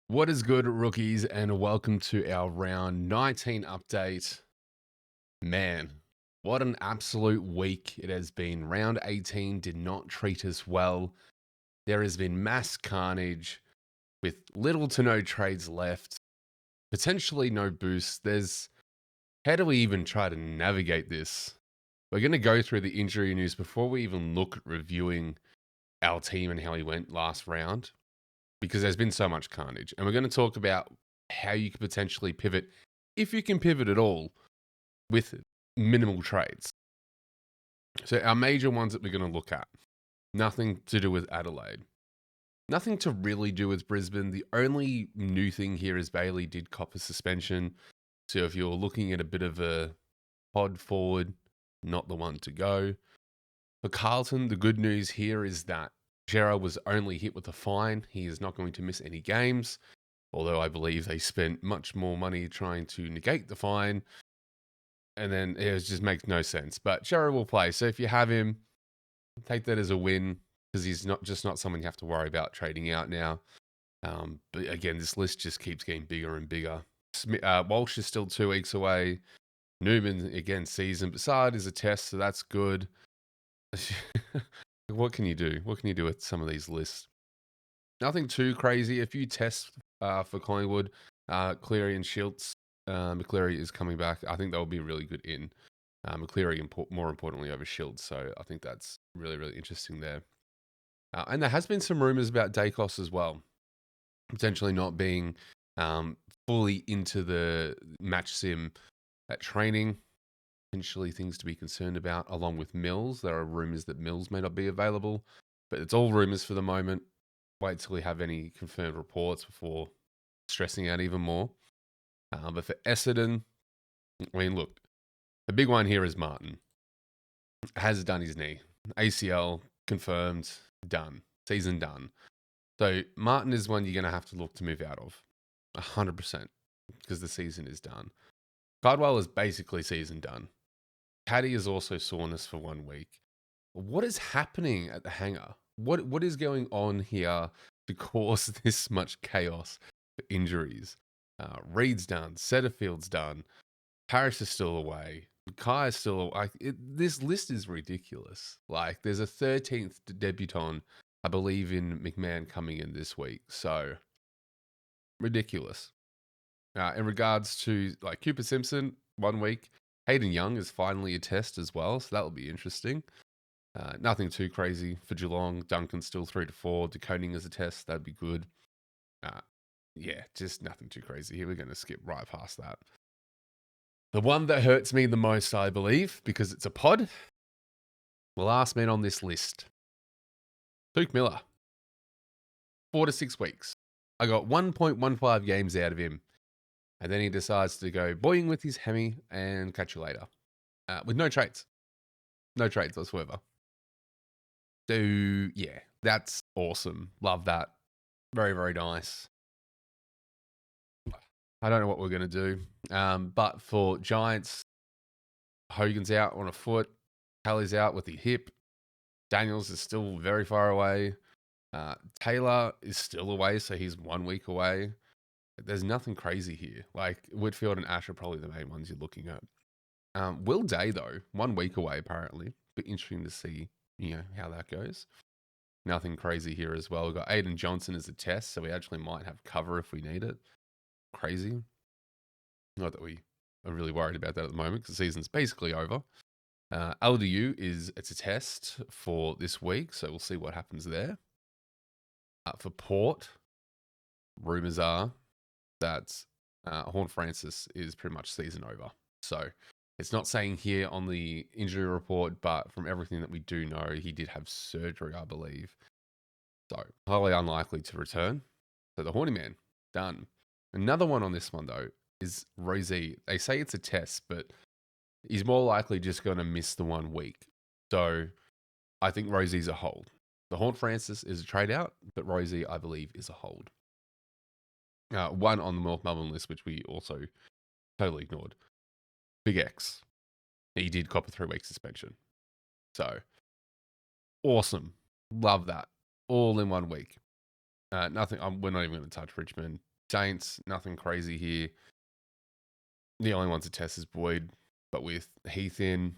What is good, rookies, and welcome to our round 19 update. Man, what an absolute week it has been. Round 18 did not treat us well. There has been mass carnage with little to no trades left, potentially no boosts. How do we even try to navigate this? We're going to go through the injury news before we even look at reviewing our team and how he went last round, because there's been so much carnage. And we're going to talk about how you could potentially pivot, if you can pivot at all, with minimal trades. So our major ones that we're going to look at, nothing to do with Adelaide. Nothing to really do with Brisbane. The only new thing here is Bailey did cop a suspension. So if you're looking at a bit of a pod forward, not the one to go. For Carlton, the good news here is that Gerard was only hit with a fine. He is not going to miss any games, although I believe they spent much more money trying to negate the fine. And then it just makes no sense. But Gerard will play. So if you have him, take that as a win, because he's not someone you have to worry about trading out now. But again, this list just keeps getting bigger and bigger. Walsh is still 2 weeks away. Newman, again, season. Basard is a test, so that's good. What can you do? What can you do with some of these lists? Nothing too crazy. A few tests for Collingwood. Cleary and Schiltz. McCleary is coming back. I think that will be a really good in. McCleary, more importantly, over Schiltz. So I think that's really, really interesting there. And there has been some rumours about Dacos as well, potentially not being fully into the match sim at training. Potentially things to be concerned about, along with Mills. There are rumours that Mills may not be available, but it's all rumours for the moment. Wait till we have any confirmed reports before stressing out even more. But for Essendon, I mean, look, the big one here is Martin. Has done his knee. ACL confirmed, done. Season done. So Martin is one you're going to have to look to move out of. 100%, because the season is done. Cardwell is basically season done. Paddy is also soreness for 1 week. What is happening at the hangar? What is going on here to cause this much chaos for injuries? Reed's done. Setterfield's done. Parrish is still away. Kai is still away. This list is ridiculous. Like, there's a 13th debutant, I believe, in McMahon coming in this week. So, ridiculous. In regards to, like, Cooper Simpson, 1 week. Hayden Young is finally a test as well, so that will be interesting. Nothing too crazy for Geelong. Duncan's still 3 to 4. Decoding as a test, that'd be good. Yeah, just nothing too crazy here. We're going to skip right past that. The one that hurts me the most, I believe, because it's a pod, the last man on this list, Luke Miller, 4 to 6 weeks. I got 1.15 games out of him, and then he decides to go boying with his Hemi and catch you later, with no trades. No trades whatsoever. So, yeah, that's awesome. Love that. Very, very nice. I don't know what we're going to do. But for Giants, Hogan's out on a foot. Kelly's out with the hip. Daniels is still very far away. Taylor is still away, so he's 1 week away. There's nothing crazy here. Like, Whitfield and Ash are probably the main ones you're looking at. Will Day, though, 1 week away, apparently. But interesting to see, how that goes. Nothing crazy here as well. We've got Aiden Johnson as a test, so we actually might have cover if we need it. Crazy. Not that we are really worried about that at the moment, because the season's basically over. LDU it's a test for this week, so we'll see what happens there. For Port, rumours are that Horn Francis is pretty much season over. So it's not saying here on the injury report, but from everything that we do know, he did have surgery, I believe. So highly unlikely to return. So the Horny Man, done. Another one on this one, though, is Rosie. They say it's a test, but he's more likely just going to miss the 1 week. So I think Rosie's a hold. The Horn Francis is a trade out, but Rosie, I believe, is a hold. One on the North Melbourne list, which we also totally ignored. Big X. He did cop a 3-week suspension. So awesome. Love that. All in 1 week. Nothing. We're not even going to touch Richmond. Saints, nothing crazy here. The only one to test is Boyd, but with Heath in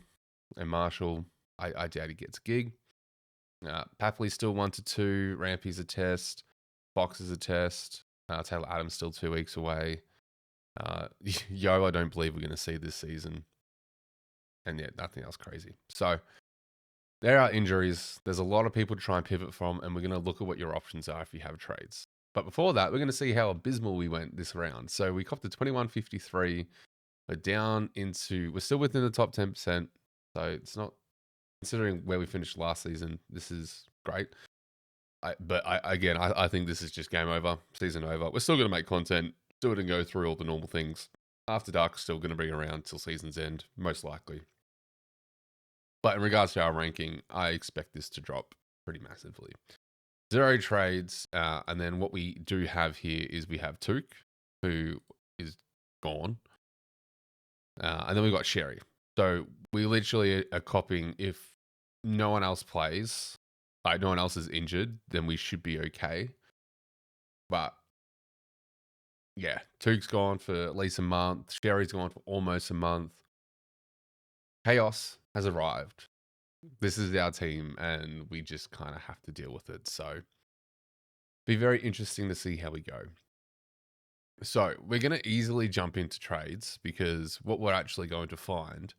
and Marshall, I doubt he gets a gig. Papley's still 1 to 2. Rampy's a test. Fox is a test. Taylor Adams still 2 weeks away. Yo, I don't believe we're going to see this season. And yet, nothing else crazy. So, there are injuries. There's a lot of people to try and pivot from, and we're going to look at what your options are if you have trades. But before that, we're going to see how abysmal we went this round. So, we copped a 21.53. We're still within the top 10%. So, it's not, considering where we finished last season, this is great. I think this is just game over, season over. We're still going to make content, still going to go through all the normal things. After Dark's still going to be around till season's end, most likely. But in regards to our ranking, I expect this to drop pretty massively. 0 trades, and then what we do have here is we have Took, who is gone. And then we've got Sherry. So we literally are copying if no one else plays, like no one else is injured, then we should be okay. But yeah, Took's gone for at least a month. Sherry's gone for almost a month. Chaos has arrived. This is our team, and we just kind of have to deal with it. So be very interesting to see how we go. So we're going to easily jump into trades because what we're actually going to find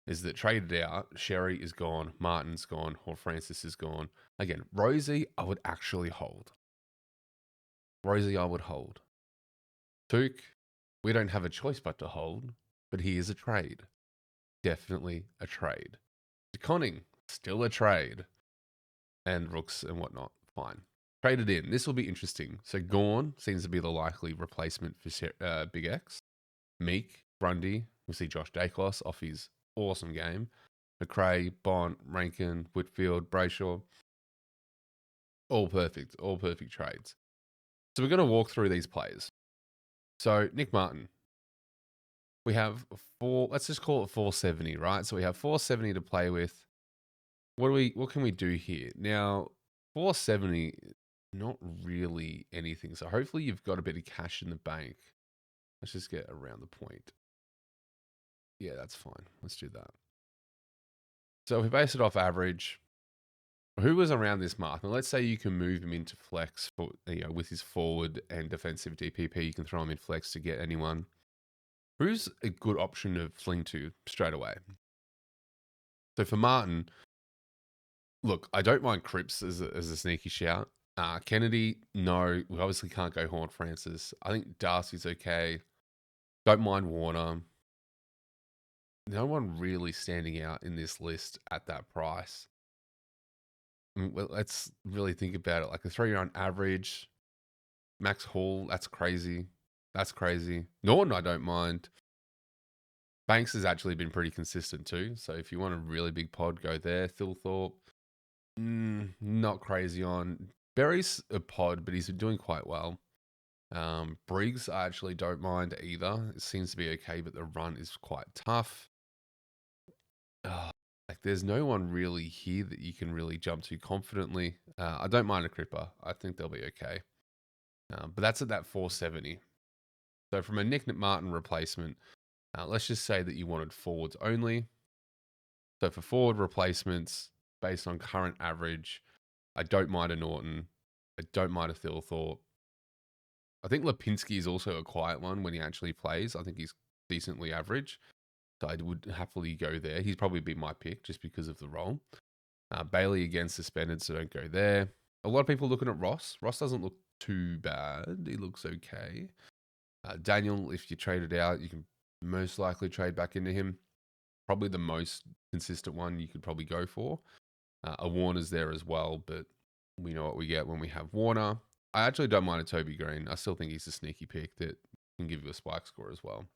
is that traded out, Sherry is gone, Martin's gone, or Francis is gone. Again, Rosie, I would actually hold. Rosie, I would hold. Took, we don't have a choice but to hold, but he is a trade. Definitely a trade. DeConning, still a trade. And Rooks and whatnot, fine. Traded in. This will be interesting. So Gorn seems to be the likely replacement for Big X. Meek, Grundy, we'll see Josh Dacos off his awesome game. McRae, Bont, Rankin, Whitfield, Brayshaw. All perfect trades. So we're going to walk through these players. So Nick Martin. We have let's just call it 470, right? So we have 470 to play with. What can we do here? Now, 470, not really anything. So hopefully you've got a bit of cash in the bank. Let's just get around the point. Yeah, that's fine. Let's do that. So if we base it off average, who was around this mark? Now let's say you can move him into flex for, with his forward and defensive DPP. You can throw him in flex to get anyone. Who's a good option to fling to straight away? So for Martin, look, I don't mind Cripps as a sneaky shout. Kennedy, no. We obviously can't go Horn Francis. I think Darcy's okay. Don't mind Warner. No one really standing out in this list at that price. Well, let's really think about it. Like a 3-round average. Max Hall, that's crazy. That's crazy. Norton, I don't mind. Banks has actually been pretty consistent too. So if you want a really big pod, go there. Thilthorpe, not crazy on. Berry's a pod, but he's been doing quite well. Briggs, I actually don't mind either. It seems to be okay, but the run is quite tough. There's no one really here that you can really jump to confidently. I don't mind a Cripper. I think they'll be okay. But that's at that 470. So from a Nick Martin replacement, let's just say that you wanted forwards only. So for forward replacements, based on current average, I don't mind a Norton. I don't mind a Thilthorpe. I think Lipinski is also a quiet one when he actually plays. I think he's decently average. So I would happily go there. He'd probably be my pick just because of the role. Bailey again suspended, so don't go there. A lot of people looking at Ross. Ross doesn't look too bad. He looks okay. Daniel, if you trade it out, you can most likely trade back into him. Probably the most consistent one you could probably go for. A Warner's there as well, but we know what we get when we have Warner. I actually don't mind a Toby Green. I still think he's a sneaky pick that can give you a spike score as well.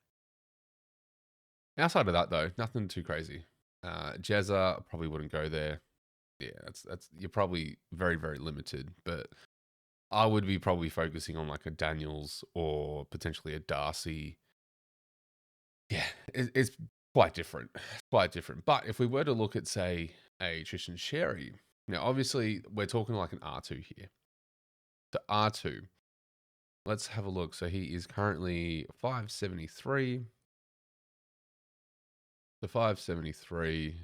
Outside of that, though, nothing too crazy. Jezza probably wouldn't go there. Yeah, that's you're probably very, very limited, but I would be probably focusing on like a Daniels or potentially a Darcy. Yeah, it's quite different. Quite different. But if we were to look at, say, a Tristan Sherry, now obviously we're talking like an R2 here. So R2. Let's have a look. So he is currently 573. The 573.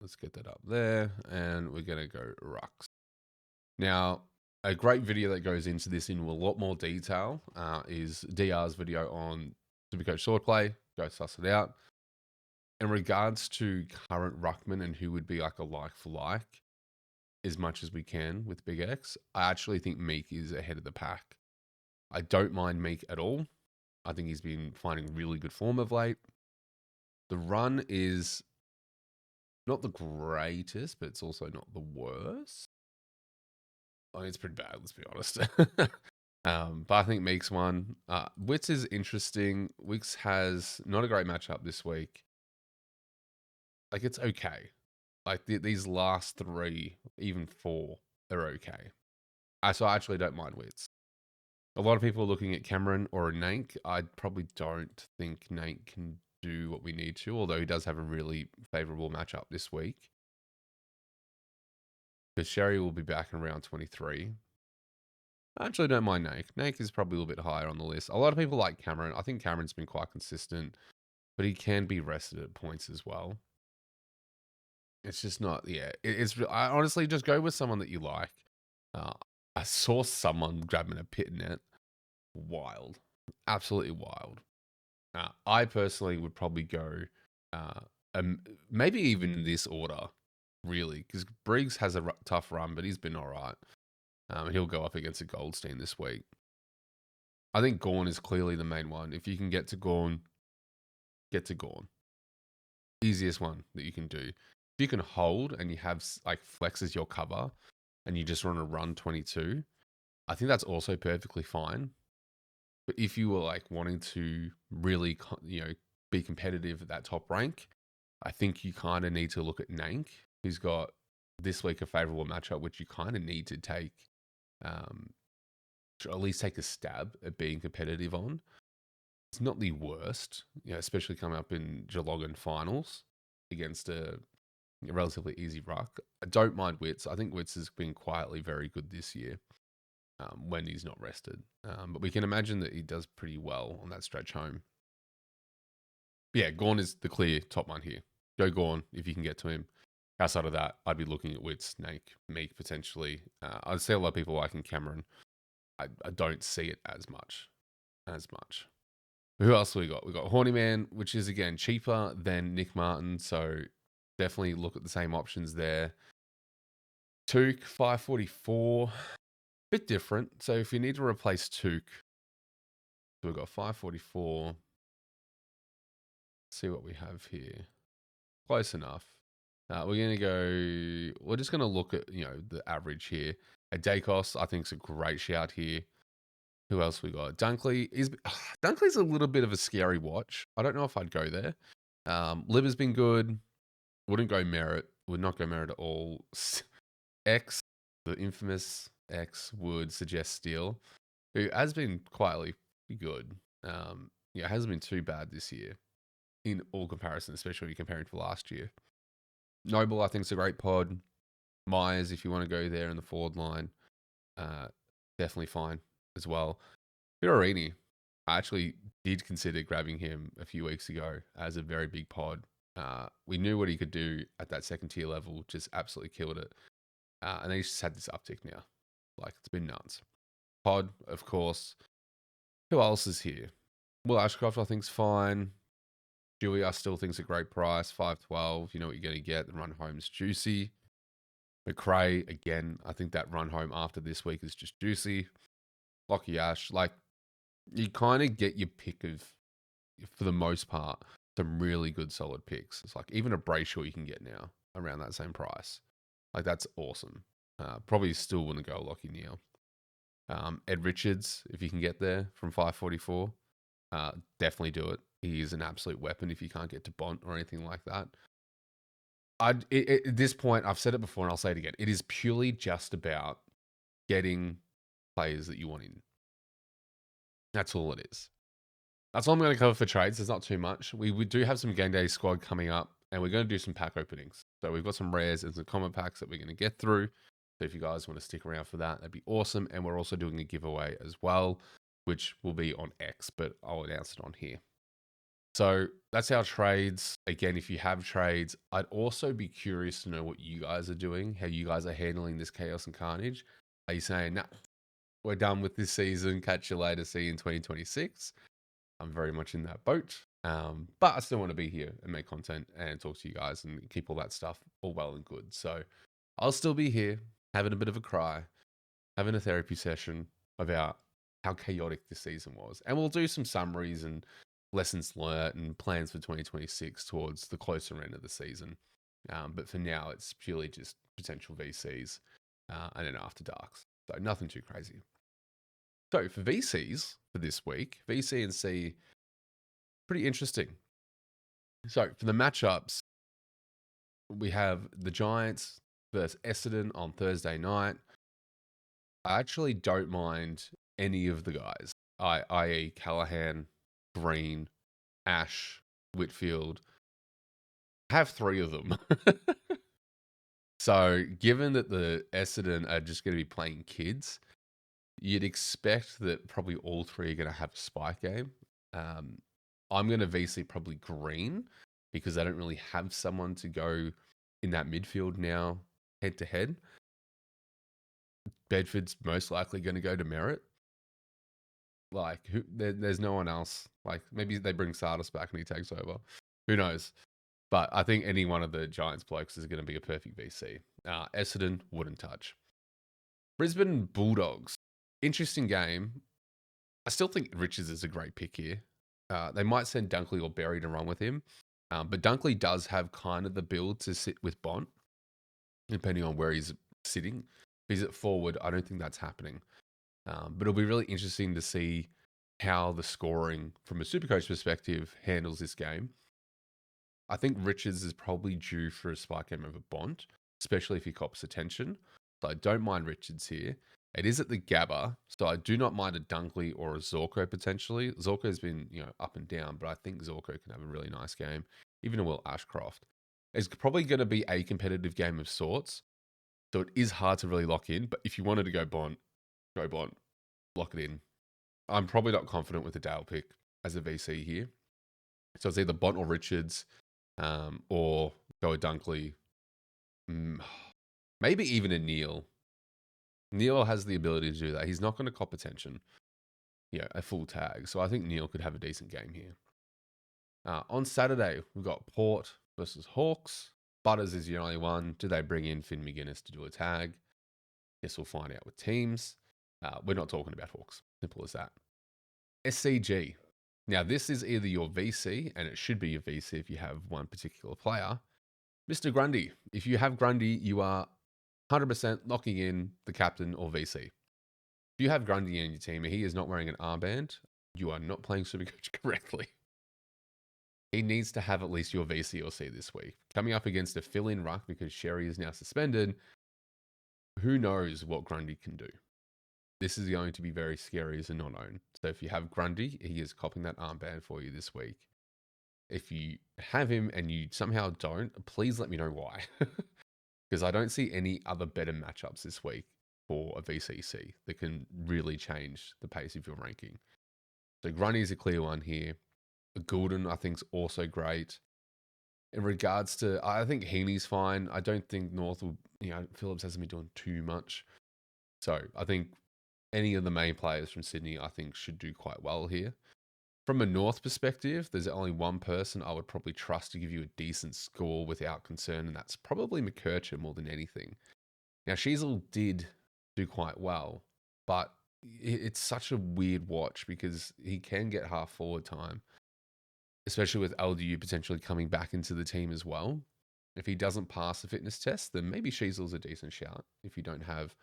Let's get that up there. And we're going to go Rux. Now, a great video that goes into this in a lot more detail is DR's video on Supercoach Swordplay. Go suss it out. In regards to current Ruckman and who would be like a like for like, as much as we can with Big X, I actually think Meek is ahead of the pack. I don't mind Meek at all. I think he's been finding really good form of late. The run is not the greatest, but it's also not the worst. I mean, it's pretty bad, let's be honest. But I think Meek's one. Wits is interesting. Wicks has not a great matchup this week. Like, it's okay. Like, these last 3, even 4, are okay. So I actually don't mind Wits. A lot of people are looking at Cameron or a Nank. I probably don't think Nank can do what we need to, although he does have a really favourable matchup this week. Because Sherry will be back in round 23. I actually don't mind Nank. Nank is probably a little bit higher on the list. A lot of people like Cameron. I think Cameron's been quite consistent, but he can be rested at points as well. It's just not, I honestly just go with someone that you like. I saw someone grabbing a pit net. Wild. Absolutely wild. I personally would probably go, maybe even in this order, really, because Briggs has a tough run, but he's been all right. He'll go up against a Goldstein this week. I think Gorn is clearly the main one. If you can get to Gorn, get to Gorn. Easiest one that you can do. If you can hold and you have like flex as your cover and you just want to run 22, I think that's also perfectly fine. But if you were like wanting to really, be competitive at that top rank, I think you kind of need to look at Nank, who's got this week a favorable matchup, which you kind of need to take, to at least take a stab at being competitive on. It's not the worst, especially coming up in Geelong finals against a relatively easy ruck. I don't mind Wits. I think Wits has been quietly very good this year when he's not rested. But we can imagine that he does pretty well on that stretch home. But yeah, Gorn is the clear top one here. Go Gorn if you can get to him. Outside of that, I'd be looking at Wits, Nank, Meek potentially. I'd see a lot of people liking Cameron. I don't see it as much. Who else we got? We got Horny Man, which is again cheaper than Nick Martin, so definitely look at the same options there. Took 544, bit different. So if you need to replace Took, so we've got 544. Let's see what we have here. Close enough. We're just going to look at, the average here. At Dacos, I think is a great shout here. Who else we got? Dunkley. Dunkley's a little bit of a scary watch. I don't know if I'd go there. Liver's been good. Wouldn't go Merit. Would not go Merit at all. X, the infamous X, would suggest Steele, who has been quietly good. Hasn't been too bad this year in all comparison, especially when you're comparing to last year. Noble, I think, is a great pod. Myers, if you want to go there in the forward line, definitely fine as well. Fiorini, I actually did consider grabbing him a few weeks ago as a very big pod. We knew what he could do at that second tier level, just absolutely killed it. And then he's just had this uptick now. Like, it's been nuts. Pod, of course. Who else is here? Will Ashcroft, I think, is fine. Dewey, I still think is a great price. 512. You know what you're going to get. The run home's juicy. McRae, again, I think that run home after this week is just juicy. Lockie Ash, like, you kind of get your pick of, for the most part, some really good solid picks. It's like even a Brayshaw you can get now around that same price. Like, that's awesome. Probably still wouldn't go Lockie Neal. Ed Richards, if you can get there from 544, definitely do it. He is an absolute weapon if you can't get to Bont or anything like that. At this point, I've said it before and I'll say it again. It is purely just about getting players that you want in. That's all it is. That's all I'm going to cover for trades. There's not too much. We do have some game day squad coming up and we're going to do some pack openings. So we've got some rares and some common packs that we're going to get through. So if you guys want to stick around for that, that'd be awesome. And we're also doing a giveaway as well, which will be on X, but I'll announce it on here. So that's our trades. Again, if you have trades, I'd also be curious to know what you guys are doing, how you guys are handling this chaos and carnage. Are you saying, nah, we're done with this season, catch you later, see you in 2026? I'm very much in that boat. But I still want to be here and make content and talk to you guys and keep all that stuff all well and good. So I'll still be here having a bit of a cry, having a therapy session about how chaotic this season was. And we'll do some summaries and lessons learned and plans for 2026 towards the closer end of the season. But for now, it's purely just potential VCs and then after darks. So nothing too crazy. So for VCs for this week, VC and C, pretty interesting. So for the matchups, we have the Giants versus Essendon on Thursday night. I actually don't mind any of the guys, i.e. Callahan, Green, Ash, Whitfield. I have 3 of them. So given that the Essendon are just going to be playing kids, you'd expect that probably all 3 are going to have a spike game. I'm going to VC probably Green because I don't really have someone to go in that midfield now head to head. Bedford's most likely going to go to Merritt. Like, there's no one else. Like, maybe they bring Sardis back and he takes over. Who knows? But I think any one of the Giants blokes is going to be a perfect VC. Essendon wouldn't touch. Brisbane Bulldogs. Interesting game. I still think Richards is a great pick here. They might send Dunkley or Berry to run with him. But Dunkley does have kind of the build to sit with Bont, depending on where he's sitting. If he's at forward, I don't think that's happening. But it'll be really interesting to see how the scoring from a Supercoach perspective handles this game. I think Richards is probably due for a spike game over Bont, especially if he cops attention. So I don't mind Richards here. It is at the Gabba, so I do not mind a Dunkley or a Zorko potentially. Zorko's been, up and down, but I think Zorko can have a really nice game, even a Will Ashcroft. It's probably going to be a competitive game of sorts, so it is hard to really lock in. But if you wanted to go Bont, lock it in. I'm probably not confident with the Dale pick as a VC here. So it's either Bont or Richards, or go a Dunkley. Maybe even a Neil. Neil has the ability to do that. He's not going to cop attention, a full tag. So I think Neil could have a decent game here. On Saturday, we've got Port versus Hawks. Butters is the only one. Do they bring in Finn McGuinness to do a tag? Guess we'll find out with teams. We're not talking about Hawks. Simple as that. SCG. Now, this is either your VC, and it should be your VC if you have one particular player. Mr. Grundy. If you have Grundy, you are 100% locking in the captain or VC. If you have Grundy in your team and he is not wearing an armband, you are not playing Supercoach correctly. He needs to have at least your VC or C this week. Coming up against a fill-in ruck because Sherry is now suspended, who knows what Grundy can do. This is going to be very scary as a non-own. So if you have Grundy, he is copying that armband for you this week. If you have him and you somehow don't, please let me know why. Because I don't see any other better matchups this week for a VCC that can really change the pace of your ranking. So Grundy is a clear one here. Goulden, I think, is also great. In regards to, I think Heaney's fine. I don't think North will, Phillips hasn't been doing too much. So I think any of the main players from Sydney, I think, should do quite well here. From a North perspective, there's only one person I would probably trust to give you a decent score without concern, and that's probably McKercher more than anything. Now, Sheasel did do quite well, but it's such a weird watch because he can get half forward time, especially with LDU potentially coming back into the team as well. If he doesn't pass the fitness test, then maybe Sheasel's a decent shout if you don't have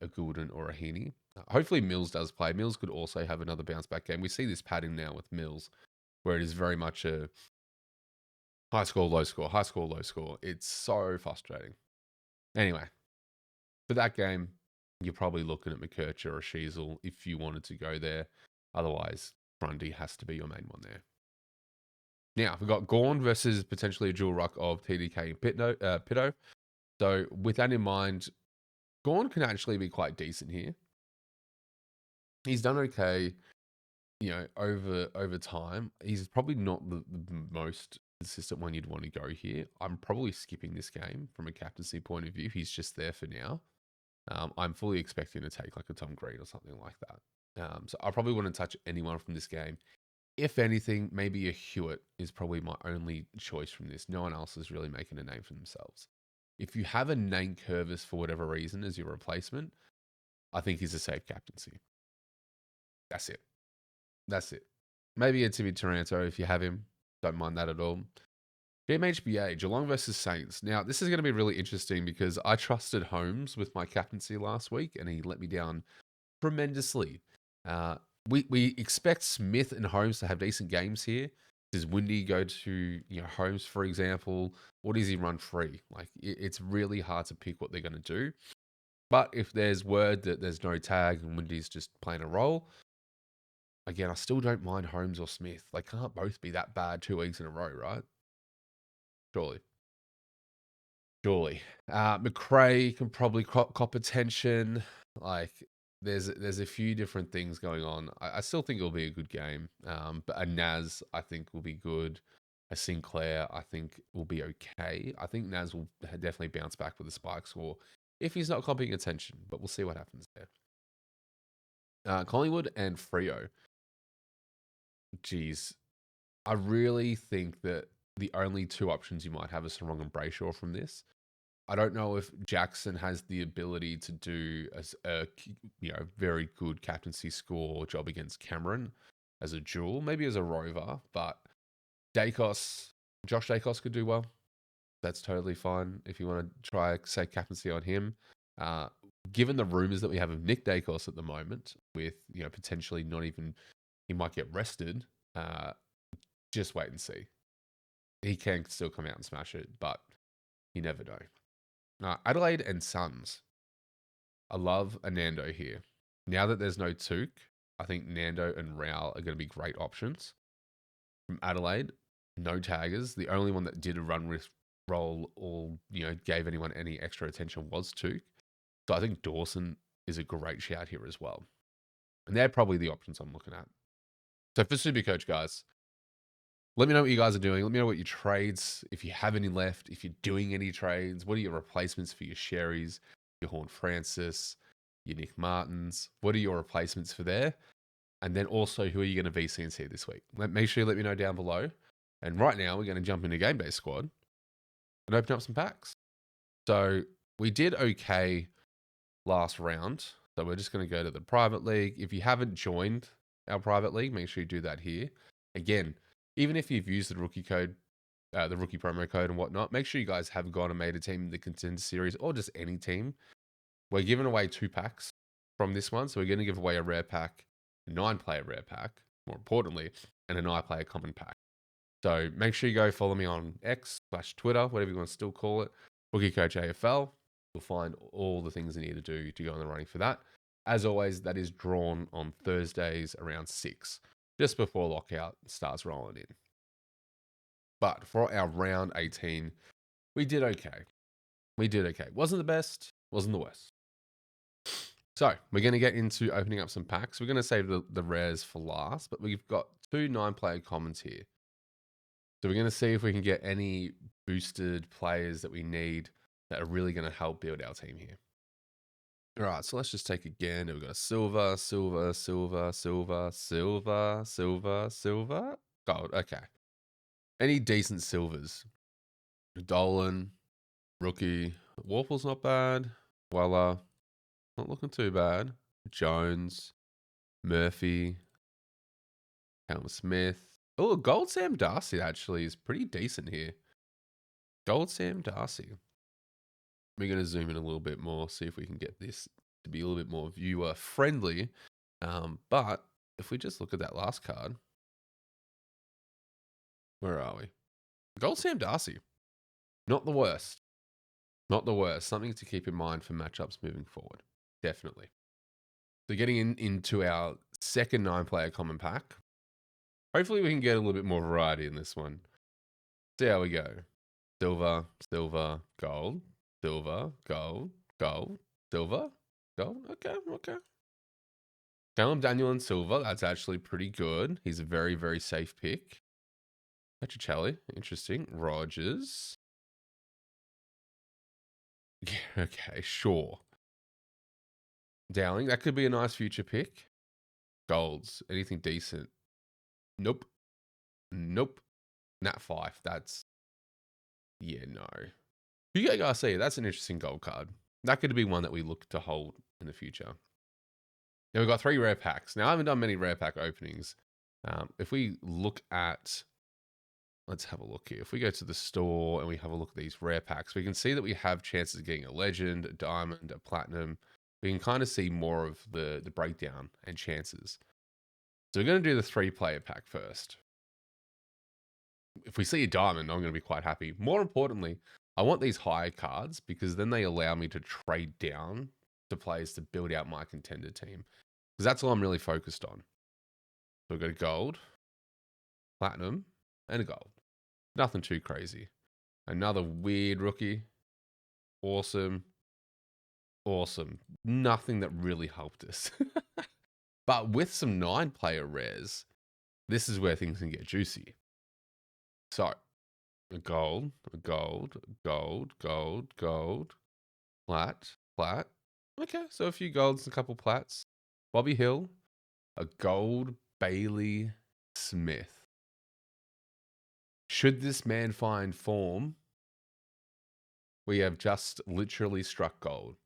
a Goulden or a Heaney. Hopefully Mills does play. Mills could also have another bounce back game. We see this pattern now with Mills, where it is very much a high score, low score, high score, low score. It's so frustrating. Anyway, for that game, you're probably looking at McKercher or Sheasel if you wanted to go there. Otherwise, Grundy has to be your main one there. Now, we've got Gawn versus potentially a dual ruck of TDK and Pitto. So with that in mind, Gorn can actually be quite decent here. He's done okay, over time. He's probably not the most consistent one you'd want to go here. I'm probably skipping this game from a captaincy point of view. He's just there for now. I'm fully expecting to take like a Tom Green or something like that. So I probably wouldn't touch anyone from this game. If anything, maybe a Hewitt is probably my only choice from this. No one else is really making a name for themselves. If you have a Nate Curvis for whatever reason as your replacement, I think he's a safe captaincy. That's it. That's it. Maybe a Timmy Taranto if you have him. Don't mind that at all. GMHBA, Geelong versus Saints. Now, this is going to be really interesting because I trusted Holmes with my captaincy last week and he let me down tremendously. We expect Smith and Holmes to have decent games here. Does Windy go to Holmes, for example? Or does he run free? Like, it's really hard to pick what they're going to do. But if there's word that there's no tag and Windy's just playing a role, again, I still don't mind Holmes or Smith. They can't both be that bad 2 weeks in a row, right? Surely. McRae can probably cop attention. Like, there's a few different things going on. I still think it'll be a good game. But a Naz, I think, will be good. A Sinclair, I think, will be okay. I think Naz will definitely bounce back with a spike score if he's not copying attention, but we'll see what happens there. Collingwood and Freo. Geez, I really think that the only two options you might have is Sarong and Brayshaw from this. I don't know if Jackson has the ability to do a very good captaincy score job against Cameron as a duel, maybe as a rover, but Josh Dacos could do well. That's totally fine if you want to try, say, captaincy on him. Given the rumors that we have of Nick Dacos at the moment, with potentially not even he might get rested, just wait and see. He can still come out and smash it, but you never know. Adelaide and Suns. I love a Nando here. Now that there's no Took, I think Nando and Rao are going to be great options. From Adelaide, no taggers. The only one that did a run with roll or gave anyone any extra attention was Took. So I think Dawson is a great shout here as well. And they're probably the options I'm looking at. So for Supercoach, guys, let me know what you guys are doing. Let me know what your trades, if you have any left, if you're doing any trades. What are your replacements for your Sherrys, your Horn Francis, your Nick Martins? What are your replacements for there? And then also, who are you going to VC and see this week? Make sure you let me know down below. And right now, we're going to jump into Game Day Squad and open up some packs. So we did okay last round. So we're just going to go to the private league. If you haven't joined our private league, make sure you do that here. Again, even if you've used the rookie code, the rookie promo code and whatnot, make sure you guys have gone and made a team in the Contender Series or just any team. We're giving away 2 packs from this one. So we're going to give away a rare pack, a 9-player rare pack, more importantly, and a 9-player common pack. So make sure you go follow me on X/Twitter, whatever you want to still call it, Rookie Coach AFL. You'll find all the things you need to do to go in the running for that. As always, that is drawn on Thursdays around 6, just before lockout starts rolling in. But for our round 18, we did okay. Wasn't the best, wasn't the worst. So we're going to get into opening up some packs. We're going to save the rares for last, but we've got 2 9-player commons here. So we're going to see if we can get any boosted players that we need that are really going to help build our team here. All right, so let's just take again. We've got a silver, gold. Okay. Any decent silvers? Dolan, rookie. Warple's not bad. Weller, not looking too bad. Jones, Murphy, Callum Smith. Oh, Gold Sam Darcy actually is pretty decent here. Gold Sam Darcy. We're going to zoom in a little bit more, see if we can get this to be a little bit more viewer friendly. But if we just look at that last card, where are we? Gold Sam Darcy. Not the worst. Not the worst. Something to keep in mind for matchups moving forward. Definitely. So getting into our second 9-player common pack. Hopefully we can get a little bit more variety in this one. See how we go. Silver, gold, silver, gold, gold, Silver? Gold? Okay, okay. Callum Daniel and Silver, that's actually pretty good. He's a very, very safe pick. Petricelli, interesting. Rogers. Yeah, okay, sure. Dowling, that could be a nice future pick. Golds, anything decent? Nope. Nope. Nat 5, that's... Yeah, no. Hugo Garcia, that's an interesting gold card. That could be one that we look to hold in the future. Now, we've got 3 rare packs. Now, I haven't done many rare pack openings. If we look at... Let's have a look here. If we go to the store and we have a look at these rare packs, we can see that we have chances of getting a legend, a diamond, a platinum. We can kind of see more of the breakdown and chances. So we're going to do the 3-player pack first. If we see a diamond, I'm going to be quite happy. More importantly, I want these higher cards because then they allow me to trade down to players to build out my contender team. Because that's all I'm really focused on. So we've got a gold, platinum, and a gold. Nothing too crazy. Another weird rookie. Awesome. Awesome. Nothing that really helped us. But with some 9-player rares, this is where things can get juicy. So, a gold, a gold, gold, gold, gold, plat, plat. Okay, so a few golds, a couple plats. Bobby Hill, a gold Bailey Smith. Should this man find form, we have just literally struck gold.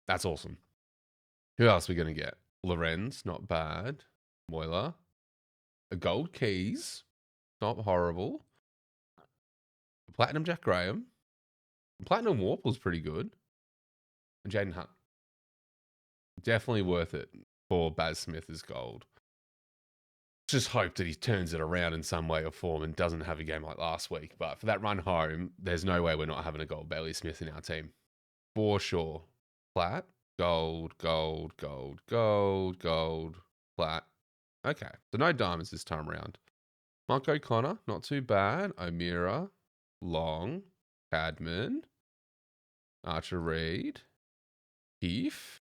That's awesome. Who else are we going to get? Lorenz, not bad. Moyler. A gold Keys, not horrible. Platinum Jack Graham. Platinum Warple's pretty good. And Jaden Hunt. Definitely worth it for Baz Smith as gold. Just hope that he turns it around in some way or form and doesn't have a game like last week. But for that run home, there's no way we're not having a gold Bailey Smith in our team. For sure. Plat. Gold, gold, gold, gold, gold, plat. Okay, so no diamonds this time around. Mark O'Connor, not too bad. O'Meara, Long, Cadman, Archer Reed, Heath,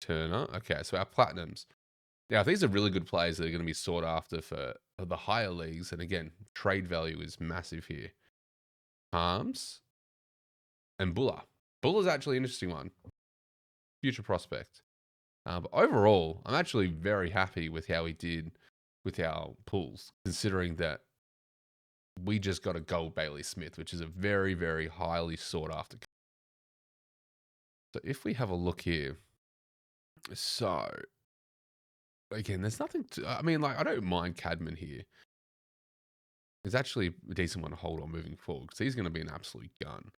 Turner. Okay, so our platinums. Now, if these are really good players that are going to be sought after for the higher leagues, and again, trade value is massive here. Harms and Buller. Buller's actually an interesting one. Future prospect. But overall, I'm actually very happy with how we did with our pulls, considering that we just got a gold Bailey Smith, which is a very, very highly sought after. So if we have a look here, so again, there's nothing to, I mean, like, I don't mind Cadman here. It's actually a decent one to hold on moving forward because he's going to be an absolute gun.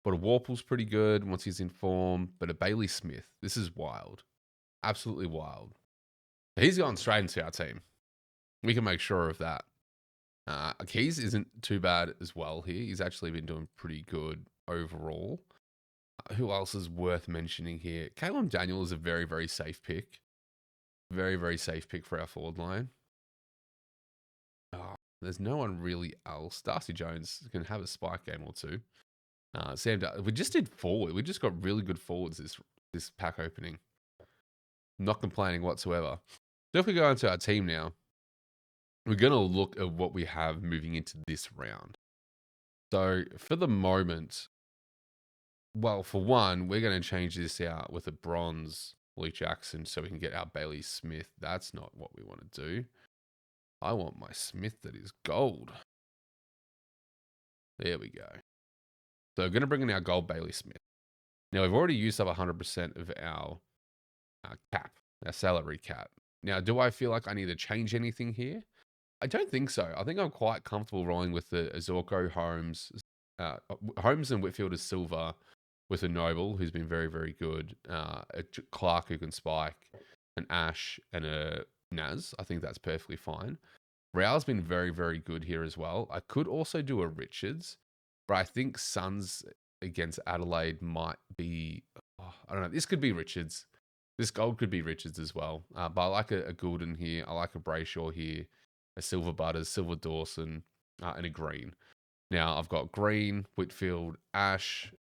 But a Warple's pretty good once he's in form. But a Bailey Smith, this is wild. Absolutely wild. He's gone straight into our team. We can make sure of that. Keys isn't too bad as well here. He's actually been doing pretty good overall. Who else is worth mentioning here? Caleb Daniel is a very, very safe pick. Very, very safe pick for our forward line. Oh, there's no one really else. Darcy Jones can have a spike game or two. We just did forward. We just got really good forwards this pack opening. Not complaining whatsoever. So if we go into our team now, we're going to look at what we have moving into this round. So for the moment, well, for one, we're going to change this out with a bronze Luke Jackson so we can get our Bailey Smith. That's not what we want to do. I want my Smith that is gold. There we go. So we're going to bring in our gold Bailey Smith. Now, we've already used up 100% of our cap, our salary cap. Now, do I feel like I need to change anything here? I don't think so. I think I'm quite comfortable rolling with the Azorco, Holmes and Whitfield as silver, with a Noble who's been very, very good, a Clark who can spike, an Ash, and a Naz. I think that's perfectly fine. Rao's been very, very good here as well. I could also do a Richards, but I think Suns against Adelaide might be... I don't know. This could be Richards. This gold could be Richards as well. But I like a Goulden here. I like a Brayshaw here. A Silver Butters, Silver Dawson, and a Green. Now, I've got Green, Whitfield, Ash,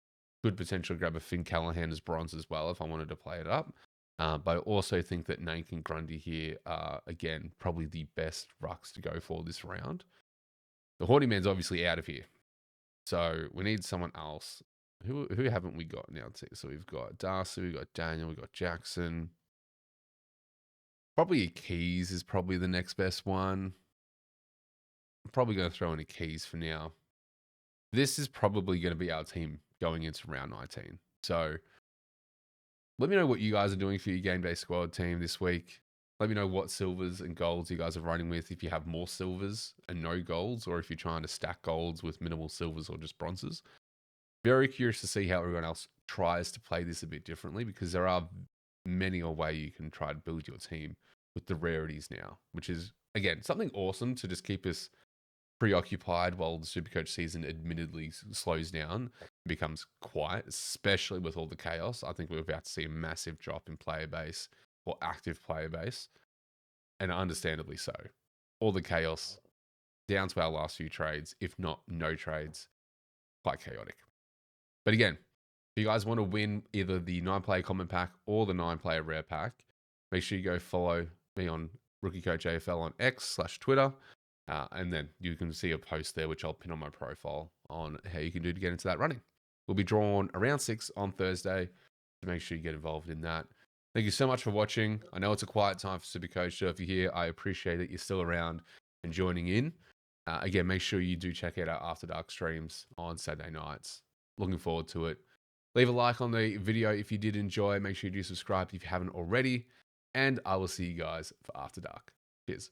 Could potentially grab a Finn Callahan as bronze as well if I wanted to play it up. But I also think that Nank and Grundy here are, again, probably the best rucks to go for this round. The Horny Man's obviously out of here. So we need someone else. Who haven't we got now? So we've got Darcy, we've got Daniel, we've got Jackson. Probably Keys is probably the next best one. I'm probably going to throw in a Keys for now. This is probably going to be our team going into round 19. So let me know what you guys are doing for your game day squad team this week. Let me know what silvers and golds you guys are running with. If you have more silvers and no golds, or if you're trying to stack golds with minimal silvers or just bronzes. Very curious to see how everyone else tries to play this a bit differently, because there are many a way you can try to build your team with the rarities now, which is, again, something awesome to just keep us preoccupied while the Supercoach season admittedly slows down and becomes quiet, especially with all the chaos. I think we're about to see a massive drop in player base or active player base, and understandably so. All the chaos down to our last few trades, if not no trades, quite chaotic. But again, if you guys want to win either the 9-player common pack or the 9-player rare pack, make sure you go follow me on Rookie Coach AFL on X/Twitter. And then you can see a post there, which I'll pin on my profile, on how you can do to get into that running. We'll be drawn around 6 on Thursday, so make sure you get involved in that. Thank you so much for watching. I know it's a quiet time for Supercoach, so if you're here, I appreciate that you're still around and joining in. Again, make sure you do check out our After Dark streams on Saturday nights. Looking forward to it. Leave a like on the video if you did enjoy. Make sure you do subscribe if you haven't already. And I will see you guys for After Dark. Cheers.